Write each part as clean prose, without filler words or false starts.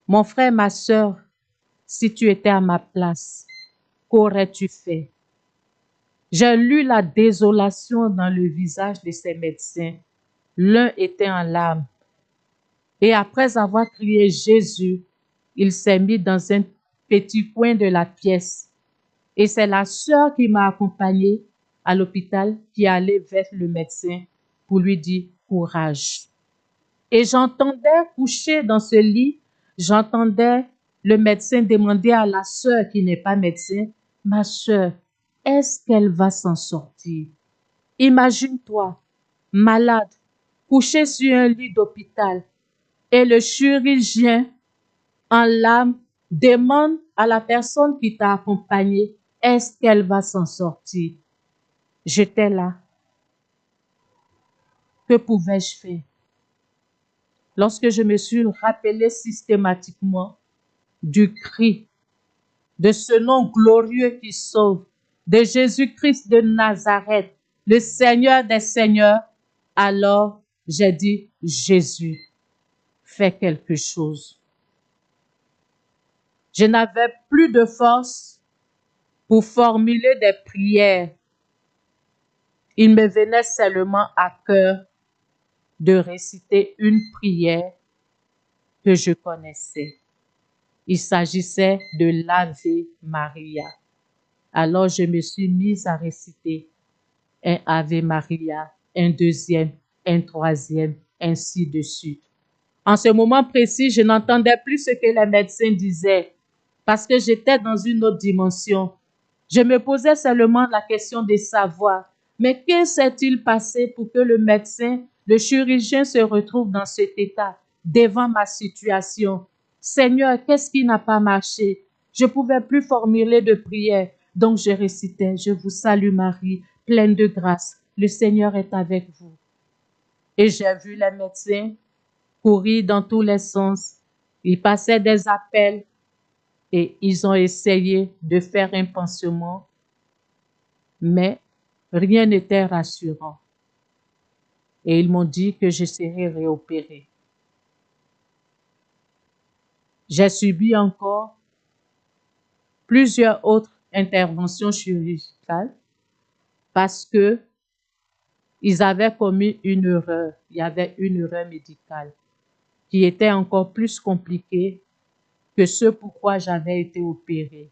Mon frère, ma sœur, si tu étais à ma place, qu'aurais-tu fait? J'ai lu la désolation dans le visage de ces médecins. L'un était en larmes. Et après avoir crié Jésus, il s'est mis dans un petit coin de la pièce. Et c'est la sœur qui m'a accompagnée à l'hôpital qui allait vers le médecin pour lui dire courage. Et j'entendais coucher dans ce lit, j'entendais le médecin demander à la sœur qui n'est pas médecin, ma sœur, est-ce qu'elle va s'en sortir? Imagine-toi, malade, couché sur un lit d'hôpital, et le chirurgien en larmes demande à la personne qui t'a accompagné, est-ce qu'elle va s'en sortir? J'étais là. Que pouvais-je faire? Lorsque je me suis rappelé systématiquement du cri, de ce nom glorieux qui sauve, de Jésus-Christ de Nazareth, le Seigneur des Seigneurs, alors j'ai dit, Jésus, fais quelque chose. Je n'avais plus de force pour formuler des prières. Il me venait seulement à cœur de réciter une prière que je connaissais. Il s'agissait de l'Ave Maria. Alors je me suis mise à réciter un Ave Maria, un deuxième, un troisième, ainsi de suite. En ce moment précis, je n'entendais plus ce que les médecins disaient parce que j'étais dans une autre dimension. Je me posais seulement la question de savoir, mais que s'est-il passé pour que le médecin, le chirurgien se retrouve dans cet état devant ma situation? Seigneur, qu'est-ce qui n'a pas marché? Je ne pouvais plus formuler de prière, donc je récitais, je vous salue Marie, pleine de grâce, le Seigneur est avec vous. Et j'ai vu les médecins courir dans tous les sens. Ils passaient des appels et ils ont essayé de faire un pansement, mais rien n'était rassurant. Et ils m'ont dit que je serais réopérée. J'ai subi encore plusieurs autres interventions chirurgicales parce que ils avaient commis une erreur. Il y avait une erreur médicale qui était encore plus compliquée que ce pourquoi j'avais été opérée.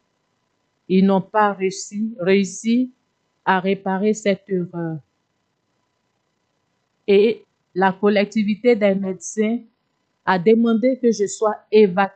Ils n'ont pas réussi à réparer cette erreur. Et la collectivité des médecins a demandé que je sois évacuée